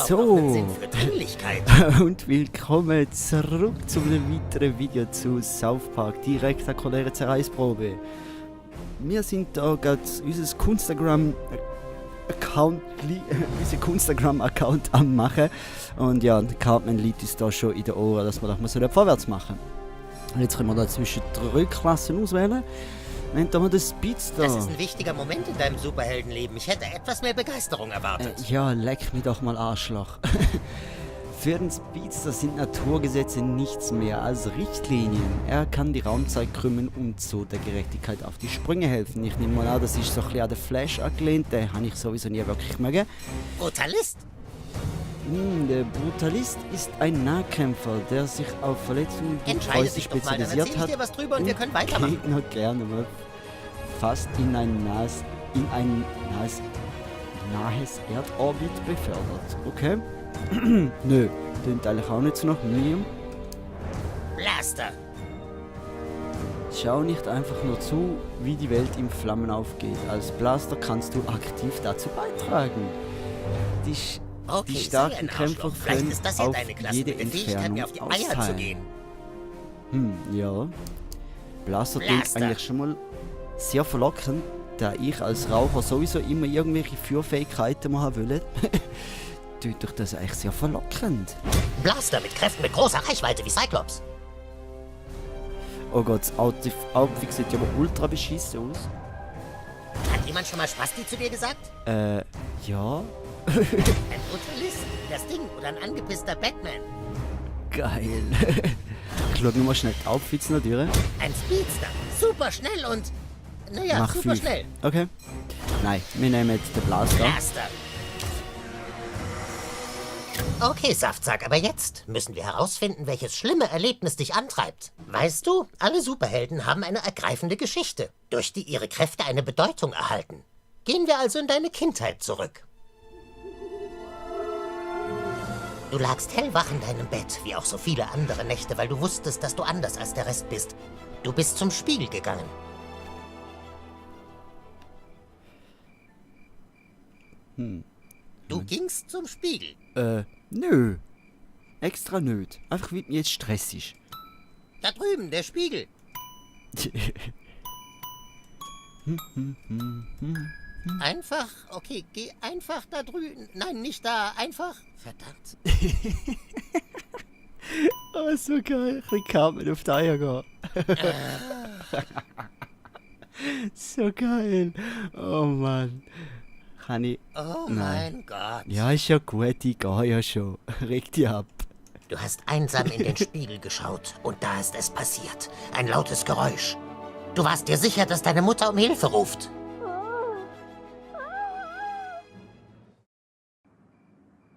So, und willkommen zurück zu einem weiteren Video zu South Park, die rektakuläre Zerreißprobe. Wir sind da gerade unser Kunstagram-Account am machen und ja, der Cartman liegt uns da schon in den Ohren, dass wir doch mal vorwärts machen. Und jetzt können wir da zwischen 3 Klassen auswählen. Wir haben da mal den Speedster. Das ist ein wichtiger Moment in deinem Superheldenleben. Ich hätte etwas mehr Begeisterung erwartet. Ja, leck mich doch mal Arschloch. Für den Speedster sind Naturgesetze nichts mehr als Richtlinien. Er kann die Raumzeit krümmen und so der Gerechtigkeit auf die Sprünge helfen. Ich nehme mal an, das ist so ein bisschen an den Flash angelehnt. Den habe ich sowieso nie wirklich mögen. Brutalist? Der Brutalist ist ein Nahkämpfer, der sich auf Verletzungen und Fäuste spezialisiert hat. Ich dir was drüber und wir können weitermachen. Gegner gerne mal fast in ein nahes Erdorbit befördert. Okay? Nö, klingt eigentlich auch nicht so nach Medium. Blaster! Schau nicht einfach nur zu, wie die Welt in Flammen aufgeht. Als Blaster kannst du aktiv dazu beitragen. Die starken Kämpfer können auf jede Entfernung auf die Eier zu gehen. Ja. Blaster klingt eigentlich schon mal sehr verlockend, da ich als Raucher sowieso immer irgendwelche Führfähigkeiten haben will. Tut doch das eigentlich sehr verlockend. Blaster mit Kräften mit großer Reichweite wie Cyclops. Oh Gott, das Outfit sieht ja aber ultra beschissen aus. Hat jemand schon mal Spasti zu dir gesagt? Ja. Ein Brutalist, das Ding oder ein angepisster Batman. Geil. Ich schau nur mal schnell die Outfits noch durch. Ein Speedster, super schnell und... Naja, Mach super 5. schnell. Okay. Nein, wir nehmen jetzt den Blaster. Okay, Saftsack, aber jetzt müssen wir herausfinden, welches schlimme Erlebnis dich antreibt. Weißt du, alle Superhelden haben eine ergreifende Geschichte, durch die ihre Kräfte eine Bedeutung erhalten. Gehen wir also in deine Kindheit zurück. Du lagst hellwach in deinem Bett, wie auch so viele andere Nächte, weil du wusstest, dass du anders als der Rest bist. Du bist zum Spiegel gegangen. Du gingst zum Spiegel. Nö. Extra nöt. Einfach wie mir jetzt Stress ist. Da drüben, der Spiegel. Einfach, okay, geh einfach da drüben. Nein, nicht da, einfach. Verdammt. Oh, so geil. Ich kann mit auf die Eier gehen. So geil. Oh Mann. Kann ich... Oh Nein. mein Gott. Ja, ist ja gut, ich gehe ja schon. Reg dich ab. Du hast einsam in den Spiegel geschaut und da ist es passiert. Ein lautes Geräusch. Du warst dir sicher, dass deine Mutter um Hilfe ruft.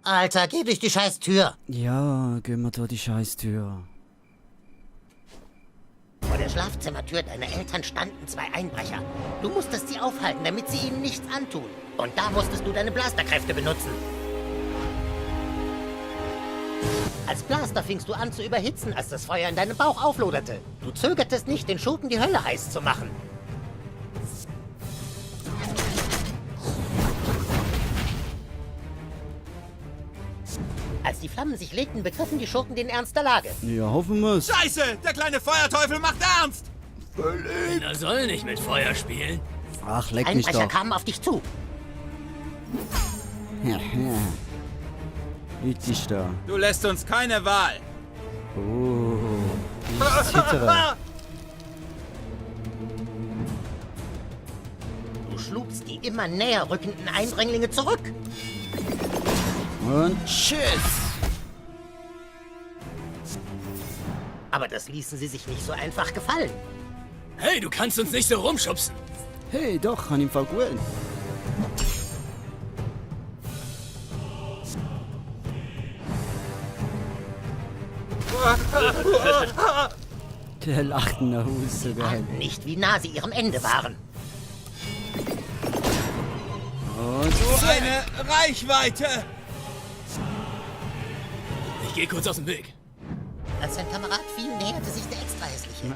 Alter, geh durch die scheiß Tür. Ja, gehen wir durch die Scheißtür. Vor der Schlafzimmertür deiner Eltern standen 2 Einbrecher. Du musstest sie aufhalten, damit sie ihnen nichts antun. Und da musstest du deine Blasterkräfte benutzen. Als Blaster fingst du an zu überhitzen, als das Feuer in deinem Bauch aufloderte. Du zögertest nicht, den Schurken die Hölle heiß zu machen. Als die Flammen sich legten, begriffen die Schurken den Ernst der Lage. Ja, hoffen wir's. Scheiße! Der kleine Feuerteufel macht ernst! Er soll nicht mit Feuer spielen. Ach, leck mich Einbrecher doch. kamen auf dich zu. Ja. Jetzt ist da. Du lässt uns keine Wahl. Oh, ich zittere. Du schlugst die immer näher rückenden Eindringlinge zurück. Und tschüss. Aber das ließen sie sich nicht so einfach gefallen. Hey, du kannst uns nicht so rumschubsen. Hey, doch, kann im Fall gut. Der lacht nach Hause, geil. Nicht wie nah sie ihrem Ende waren. Und So eine Reichweite! Ich gehe kurz aus dem Weg. Als sein Kamerad fiel, näherte sich der extra hässliche.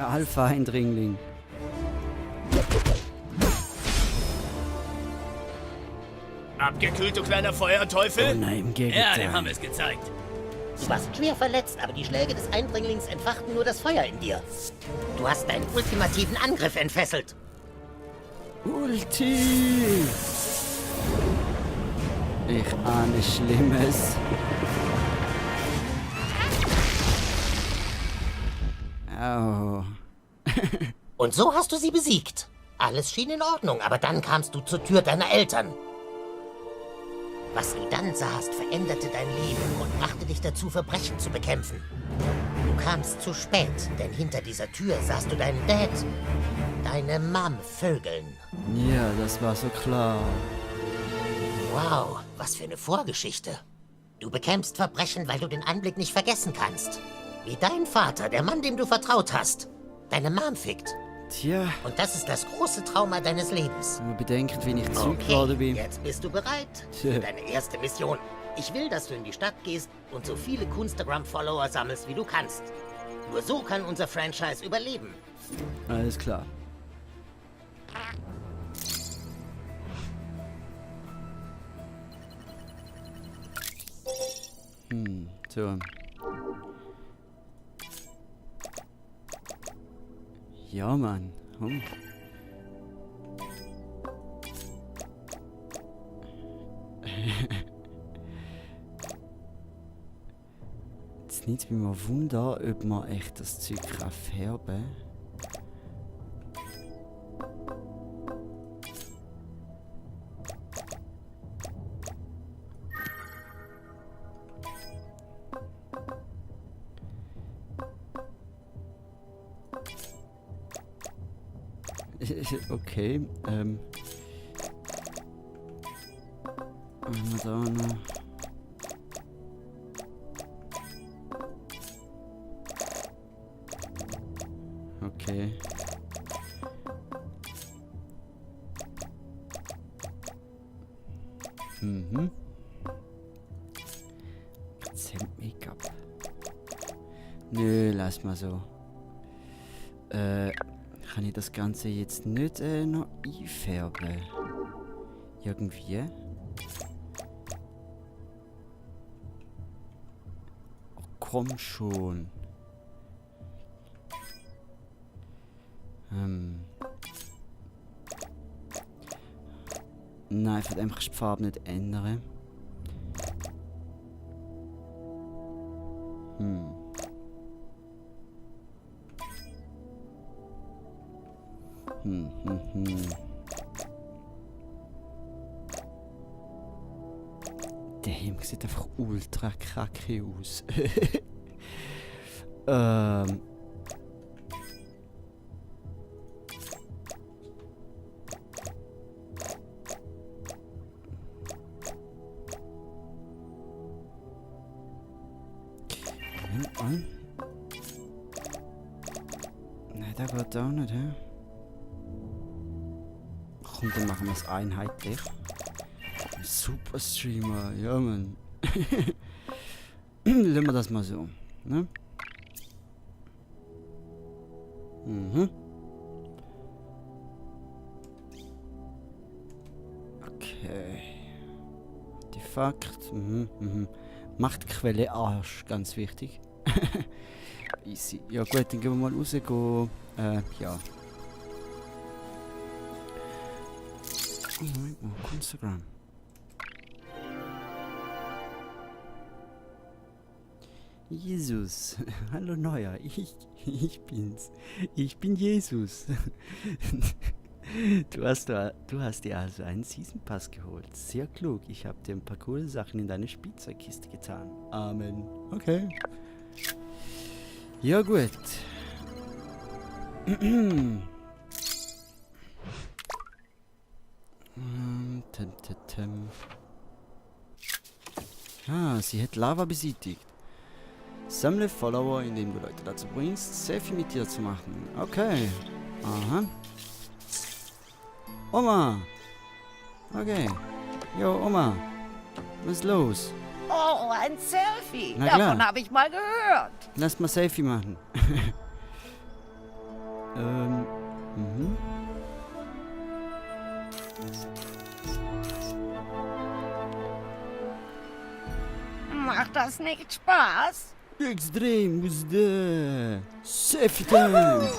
Abgekühlt, du kleiner Feuerteufel? Oh nein, im Ja, Gegenteil. dem haben wir es gezeigt. Du warst schwer verletzt, aber die Schläge des Eindringlings entfachten nur das Feuer in dir. Du hast deinen ultimativen Angriff entfesselt. Ulti! Ich ahne Schlimmes. Au. Und so hast du sie besiegt. Alles schien in Ordnung, aber dann kamst du zur Tür deiner Eltern. Was du dann sahst, veränderte dein Leben und brachte dich dazu, Verbrechen zu bekämpfen. Du kamst zu spät, denn hinter dieser Tür sahst du deinen Dad, deine Mom vögeln. Ja, das war so klar. Wow, was für eine Vorgeschichte. Du bekämpfst Verbrechen, weil du den Anblick nicht vergessen kannst. Wie dein Vater, der Mann, dem du vertraut hast, deine Mom fickt. Tja, Und das ist das große Trauma deines Lebens. wenn man bedenkt, wie ich Zeug geworden bin. Jetzt bist du bereit für deine erste Mission. Ich will, dass du in die Stadt gehst und so viele Kunstagram-Follower sammelst, wie du kannst. Nur so kann unser Franchise überleben. Alles klar. So. Ja, Mann. Jetzt nimmt es mich mal Wunder, ob man echt das Zeug färben kann. Okay, haben wir da noch? Okay. Make-up. Nö, lass mal so. Kann ich das Ganze jetzt nicht noch einfärben? Irgendwie? Oh, komm schon. Nein, ich will einfach die Farbe nicht ändern. Der Helm sieht einfach ultra kacke aus. Moment mal. Nein, der geht auch nicht, hä? Komm, dann machen wir es einheitlich. Super Streamer, ja man. Lassen wir das mal so, ne? Okay. Artefakt. Machtquelle Arsch, ganz wichtig. Easy. Ja gut, dann gehen wir mal rausgehen. Ja. Oh, Instagram. Jesus, hallo Neuer, ich bin's. Ich bin Jesus. Du hast dir also einen Season Pass geholt. Sehr klug. Ich habe dir ein paar coole Sachen in deine Spielzeugkiste getan. Amen. Okay. Ja gut. Ah, sie hat Lava beseitigt. Sammle Follower, indem du Leute dazu bringst, Selfie mit dir zu machen. Okay. Aha. Oma. Okay. Jo, Oma. Was ist los? Oh, ein Selfie. Na klar. Davon habe ich mal gehört. Lass mal Selfie machen. Macht das nicht Spaß? Extrem was da. Selfie time.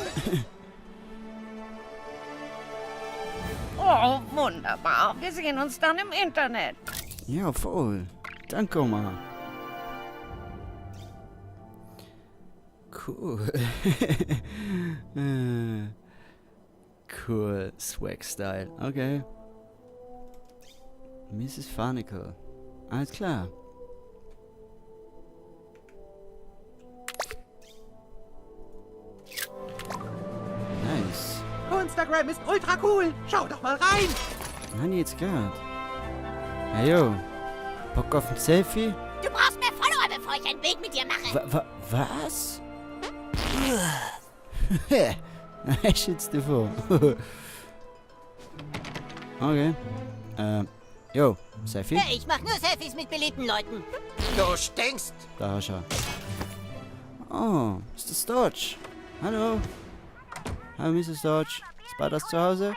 Oh, wunderbar. Wir sehen uns dann im Internet. Ja, voll. Danke, Oma. Cool. Cool. Swag-Style. Okay. Mrs. Farnicle. Alles klar. Nice. Instagram ist ultra cool. Schau doch mal rein. Mann, jetzt grad. Hey, yo. Bock auf ein Selfie? Du brauchst mehr Follower, bevor ich ein Bild mit dir mache. Was? Was schützt du vor? Okay. Yo, Selfie? Hey, ich mach nur Selfies mit beliebten Leuten. Du stinkst. Da hast du ihn. Oh, ist das Dodge? Hallo? Hallo, Mrs. Dodge. Ist Butters zu Hause?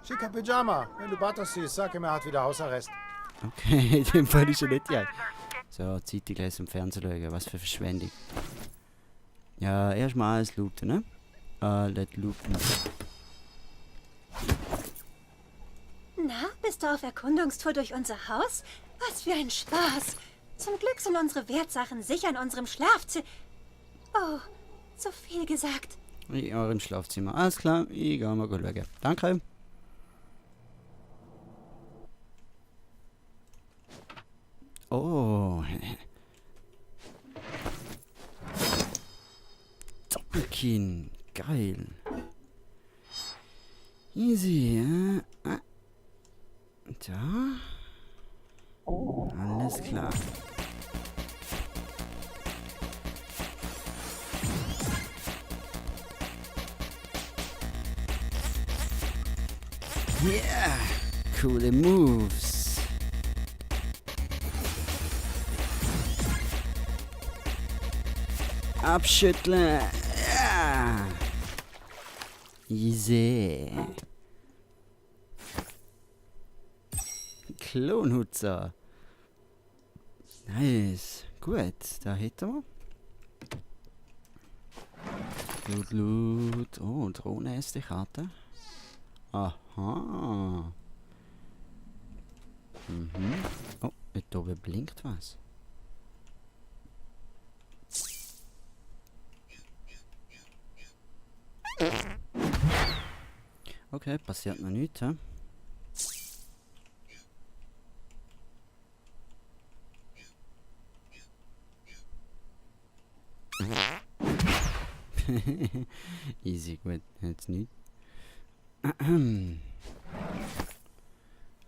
Schicker Pyjama. Wenn du Butters siehst, sag ihm, er hat wieder Hausarrest. Okay, in dem Fall ist er nicht ja. So, Zeitung lesen und Fernsehen schauen. Was für Verschwendung. Ja, erstmal alles looten, ne? Let looten. Na, bist du auf Erkundungstour durch unser Haus? Was für ein Spaß. Zum Glück sind unsere Wertsachen sicher in unserem Schlafzimmer. Oh, so viel gesagt. In eurem Schlafzimmer. Alles klar, ich gehe mal schauen. Danke. Oh. Doppelkinn. Geil. Easy, ja. Da. Alles klar. Yeah. Coole Moves. Abschütteln. Ja. Easy. Klonhutzer. Nice. Gut, da hätten wir. Loot. Oh, Drohne ist die Karte. Aha. Mhm. Oh, da oben blinkt was. Okay, passiert noch nichts, hä? Easy, gut, jetzt nicht.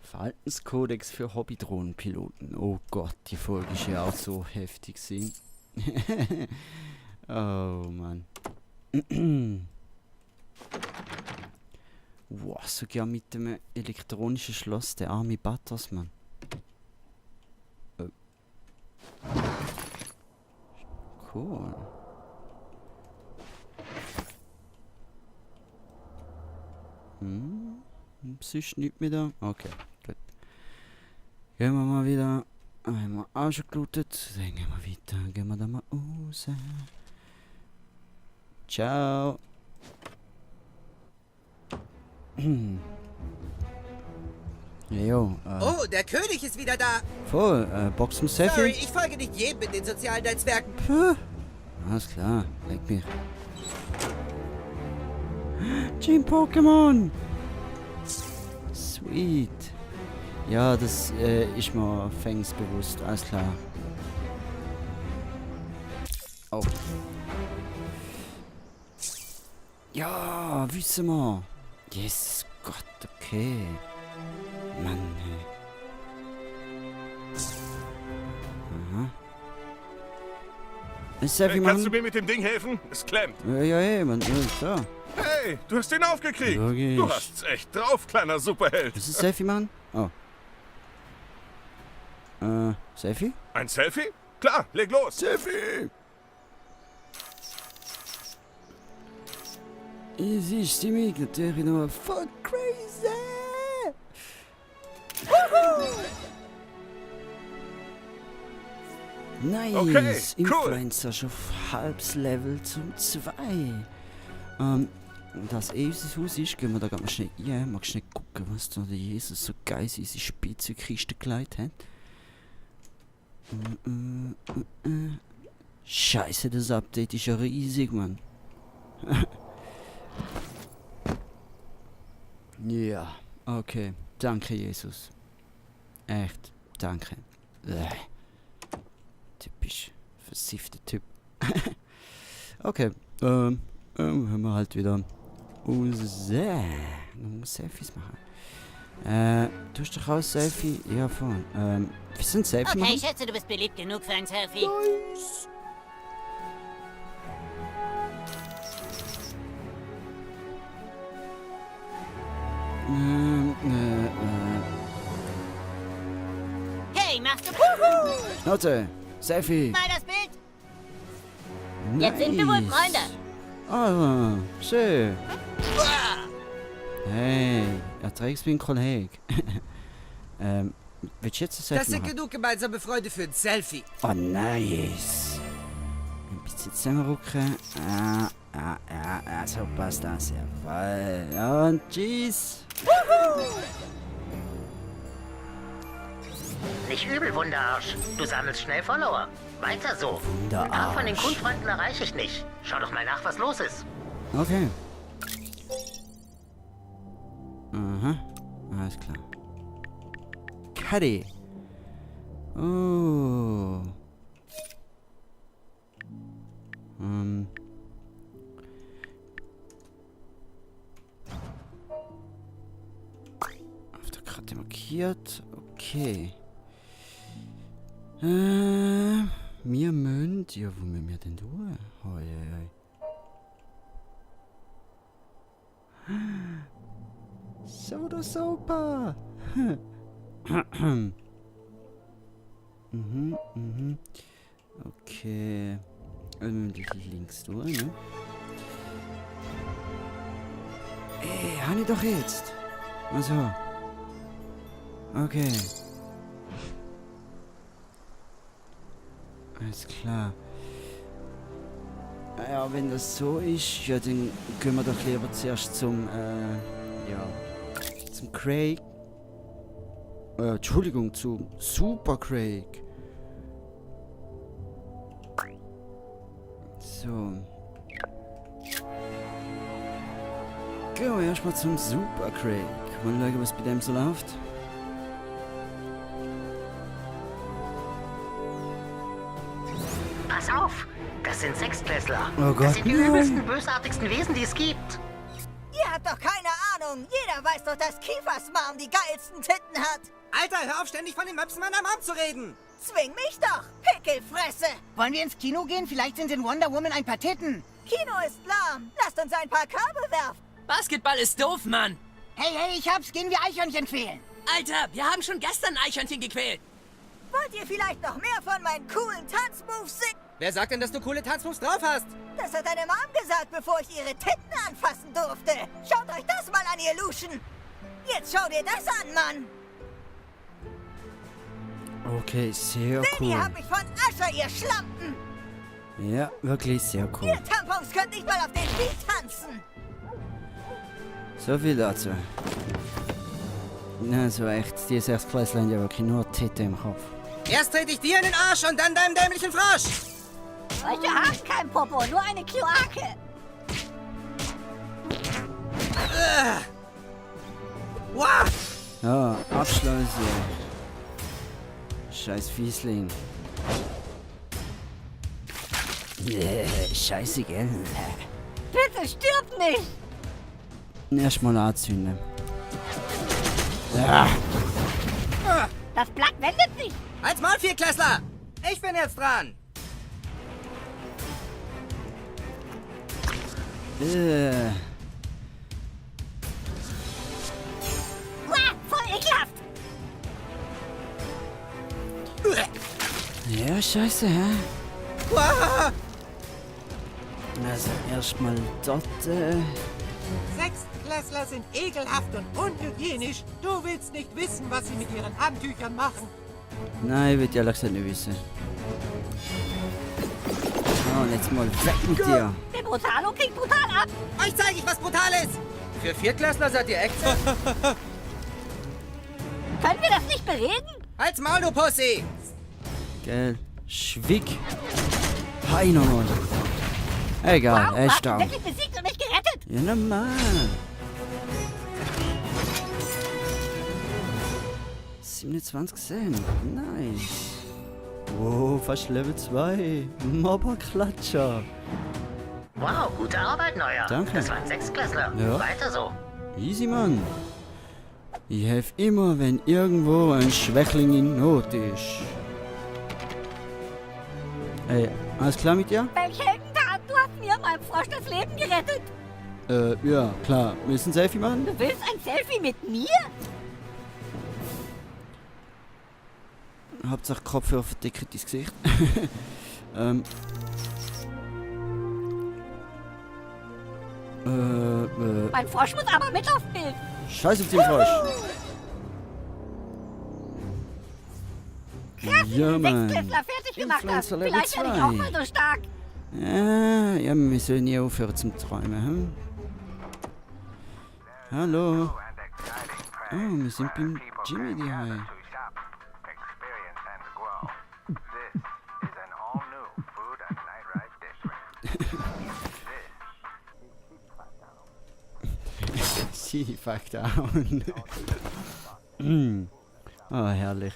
Verhaltenskodex für Hobbydrohnenpiloten. Oh Gott, die Folge ist ja auch so heftig gewesen. Oh Mann. Wow, sogar mit dem elektronischen Schloss, der arme Butters, Mann. Oh. Cool. Sonst nichts mehr da. Okay, gut. Gehen wir mal wieder. Haben wir auch schon gelootet. Dann gehen wir weiter. Gehen wir da mal raus. Ciao. Jo, Oh, der König ist wieder da. voll, Box zum Selfie. Sorry, ich folge nicht jedem in den sozialen Netzwerken. Puh. Alles klar, leck mich. Team Pokémon! Sweet. Ja, das ist mir fängst bewusst, alles klar. Oh. Ja, wissen wir. Yes, Gott, okay. Mann, hey. Aha. Ein Selfie Kannst du machen? mir mit dem Ding helfen? Es klemmt. Ja, man, da. Hey, du hast ihn aufgekriegt. Logisch. Du hast's echt drauf, kleiner Superheld. Willst du ein Selfie machen? Oh. Selfie? Ein Selfie? Klar, leg los. Selfie! Es ist Stimmung natürlich noch voll crazy! Woohoo! Nice! Okay, cool. Influencer schon auf halbes Level zum 2. Das unser Haus ist, gehen wir da mal schnell rein. Mal schnell gucken, was da der Jesus so geil in seine Spielzeugkiste gelegt hat. Scheiße, das Update ist ja riesig, Mann. Ja, okay. Danke, Jesus. Echt, danke. Typisch versiffter Typ. Okay, haben wir halt wieder Selfies machen. Du hast doch auch ein Selfie? Ja, voll. Wir sind Selfie Okay, machen? ich schätze, du bist beliebt genug für ein Selfie. Nice. Hey, machst du Puhu? Schnauze, Selfie. Mal das Bild. Nice. Jetzt sind wir wohl Freunde. Ah, schön. Hey, er trägt wie ein Kollege. Willst du jetzt ein Selfie Das sind machen? genug gemeinsame Freunde für ein Selfie. Oh, nice. Ein bisschen zusammenrücken. So passt das. Jawohl. Und tschüss. Nicht übel, Wunderarsch. Du sammelst schnell Follower. Weiter so. Ein paar von den Kundfreunden erreiche ich nicht. Schau doch mal nach, was los ist. Okay. Aha. Alles klar. Caddy. Oh. Auf der Karte markiert. Okay. Wir müssen... Ja, wo müssen wir denn durch? Hoi, hoi. Soda Sopa! Okay. Links durch, ne? Ey, habe ich doch jetzt! Also. Okay. Alles klar. Ja, wenn das so ist, ja, dann gehen wir doch lieber zuerst zum, zum Craig. Entschuldigung, zum Super Craig. So. Gehen wir erstmal zum Super Craig. Mal schauen, was bei dem so läuft. Pass auf! Das sind Sechstklässler. Oh Gott. Das sind die übelsten, bösartigsten Wesen, die es gibt. Ihr habt doch keine Ahnung. Jeder weiß doch, dass Kiefers Mom die geilsten Titten hat. Alter, hör auf, ständig von den Möpsen meiner Mom zu reden. Zwing mich doch, Pickelfresse. Wollen wir ins Kino gehen? Vielleicht sind in Wonder Woman ein paar Titten. Kino ist lahm. Lasst uns ein paar Körbe werfen. Basketball ist doof, Mann. Hey, ich hab's. Gehen wir Eichhörnchen quälen. Alter, wir haben schon gestern Eichhörnchen gequält. Wollt ihr vielleicht noch mehr von meinen coolen Tanzmoves sehen? Wer sagt denn, dass du coole Tanzmoves drauf hast? Das hat deine Mom gesagt, bevor ich ihre Titten anfassen durfte. Schaut euch das mal an, ihr Luschen. Jetzt schau dir das an, Mann. Okay, sehr Denn cool. ihr habt mich von Ascher, ihr Schlampen. Ja, wirklich sehr cool. Ihr Tampons könnt nicht mal auf den Beat tanzen. So viel dazu. Also echt, die Sechsklässler haben ja wirklich nur Titten im Kopf. Erst trete ich dir in den Arsch und dann deinem dämlichen Frosch. Solche haben kein Popo, nur eine Kloake. Wow. Ja, Abschlüsse. Scheiß Fiesling. Scheiße, gell? Bitte stirb nicht. Erstmal anzünden. Ja. Das Blatt wendet sich. Halt's Maul, Viertklässler. Ich bin jetzt dran. Voll ekelhaft. Ja, scheiße, hä? Wow. Also erstmal dort. Sechstklässler sind ekelhaft und unhygienisch. Du willst nicht wissen, was sie mit ihren Handtüchern machen. Nein, will ich ehrlich gesagt nicht wissen. So, und jetzt mal weg mit dir. Der Brutalo kriegt brutal ab. Euch zeige ich, was brutal ist. Für Viertklässler seid ihr Äxte. Können wir das nicht bereden? Halt's Maul, du Pussy. Gell, Schwick. Hi nochmal. Egal, er ist da. Wirklich besiegt und mich gerettet. Ja, normal. 27 Cent. Nice. Wow, fast Level 2. Mobberklatscher. Wow, gute Arbeit, Neuer. Danke. Das war ein Sechstklässler. Ja. Weiter so. Easy, Mann. Ich helfe immer, wenn irgendwo ein Schwächling in Not ist. Ey, alles klar mit dir? Welche Heldentat? Du hast mir meinem Frosch das Leben gerettet. Ja, klar. Müssen Selfie machen? Du willst ein Selfie mit mir? Hauptsache Kopfhörer verdecken dein Gesicht. Mein Frosch muss aber mit aufs Bild. Scheiß auf den Frosch. Ja, Mann. Sechstklässler fertig gemacht hast. Influencer Level Vielleicht werde ich auch mal so stark. Ja, wir sollen nie aufhören zum Träumen. Hm? Hallo. Oh, wir sind beim Jimmy daheim. Sie fuck down. Oh, herrlich.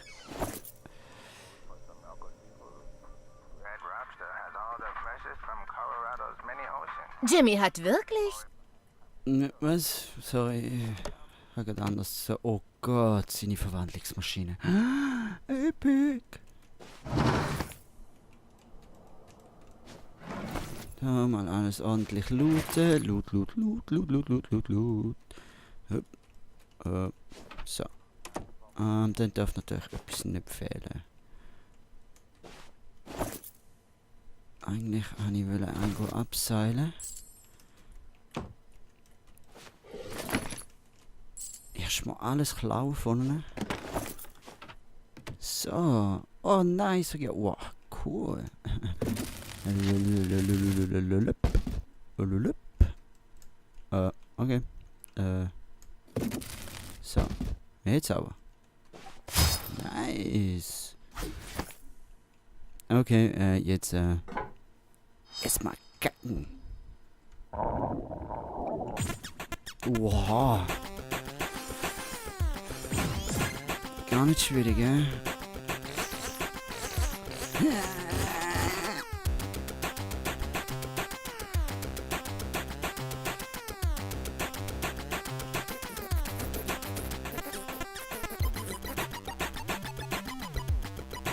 Jimmy hat wirklich... Ne, was? Sorry. Ich habe gerade anders. So, oh Gott, seine Verwandlungsmaschine. Epic. Da mal alles ordentlich looten. Loot. So. Dann darf natürlich etwas nicht fehlen. Eigentlich wollte ich irgendwo abseilen. Erstmal alles klauen von ihnen. So. Oh nein, sag ich. Wow, cool. Okay. So. Jetzt aber. Nice. Okay, jetzt erstmal kacken. Wow. Gar nicht schwierig, gell?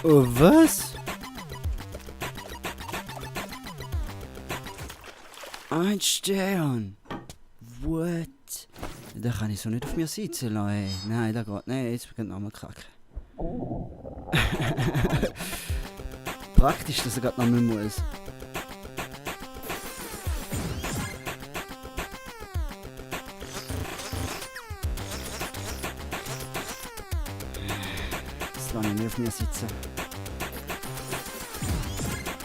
Oh, was? Ein Stern. What? Da kann ich so nicht auf mir sitzen lassen, ey. Nein, da geht nicht. Jetzt beginnt nochmal kacken. Praktisch, dass er gerade nochmal muss. Das lasse ich nicht auf mir sitzen.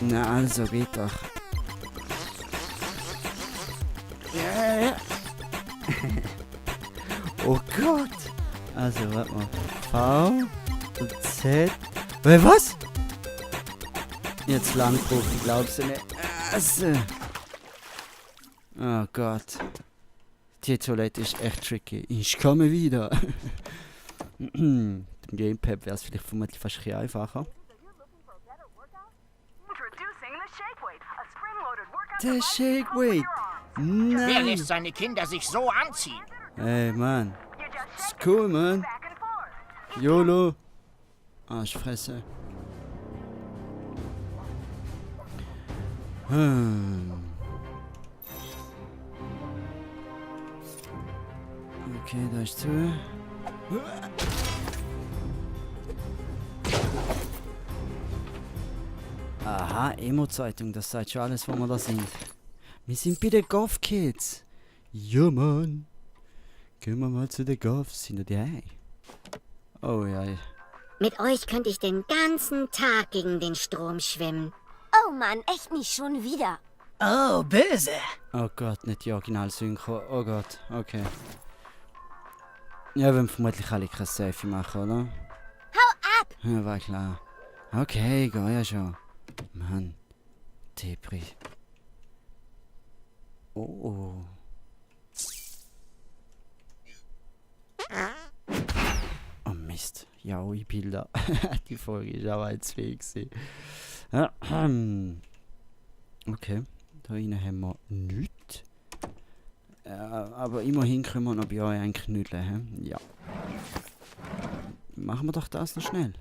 Na also, geht doch. Yeah. Oh Gott! Also, warte mal. V und Z. Was? Jetzt lang drauf, ich glaub's nicht. Also. Oh Gott. Die Toilette ist echt tricky. Ich komme wieder. Dem Gamepad wäre es vielleicht vermutlich fast ein bisschen einfacher. Der Shake Weight. Nein. Wer lässt seine Kinder sich so anziehen? Ey, Mann. Ist cool, Mann. YOLO. Arschfresse. Okay, da ist zu. Aha, Emo-Zeitung, das sagt schon alles, wo wir da sind. Wir sind bei den Goth Kids. Ja, Mann. Gehen wir mal zu den Goths. Sind die? Oh ja. Mit euch könnte ich den ganzen Tag gegen den Strom schwimmen. Oh Mann, echt nicht schon wieder. Oh, böse. Oh Gott, nicht die Original-Synchro. Oh Gott, okay. Ja, wir werden vermutlich alle kein Selfie machen, oder? Hau ab! Ja, war klar. Okay, geh ja schon. Mann. Depri. Oh. Oh Mist. Ja, die Bilder. Die Folge ist aber jetzt fähig gewesen. Okay. Da rein haben wir nichts. Aber immerhin können wir noch bei euch einen knüdeln. Ja. Machen wir doch das noch schnell.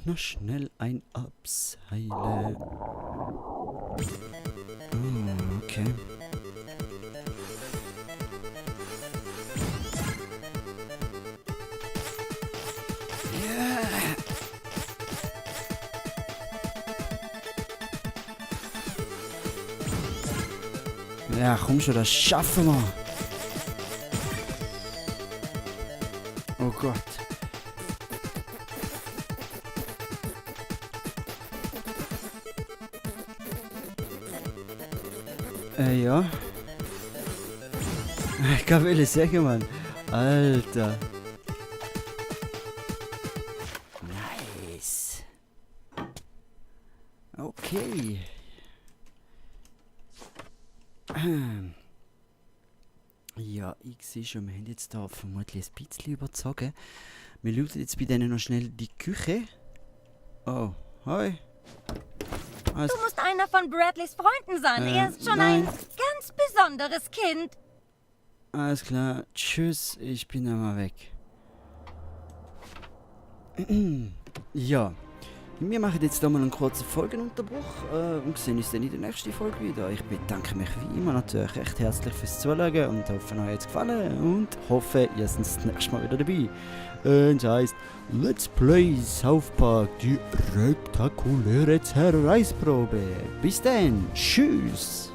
Noch schnell ein Abseilen. Okay. Ja, komm schon, das schaffen wir. Oh Gott. Ja. Ich kann will sagen, Mann. Alter. Nice. Okay. Ja, ich sehe schon, wir haben jetzt da vermutlich ein bisschen überzogen. Wir schauen jetzt bei denen noch schnell die Küche. Oh, hi. Du musst einer von Bradleys Freunden sein. Er ist schon ein ganz besonderes Kind. Alles klar. Tschüss, ich bin einmal weg. Ja. Wir machen jetzt mal einen kurzen Folgenunterbruch und sehen uns dann in der nächsten Folge wieder. Ich bedanke mich wie immer natürlich recht herzlich fürs Zuschauen und hoffe, euch hat es gefallen und hoffe, ihr seid das nächste Mal wieder dabei. Und das heisst, Let's Play South Park, die rektakuläre Zerreißprobe. Bis dann, tschüss!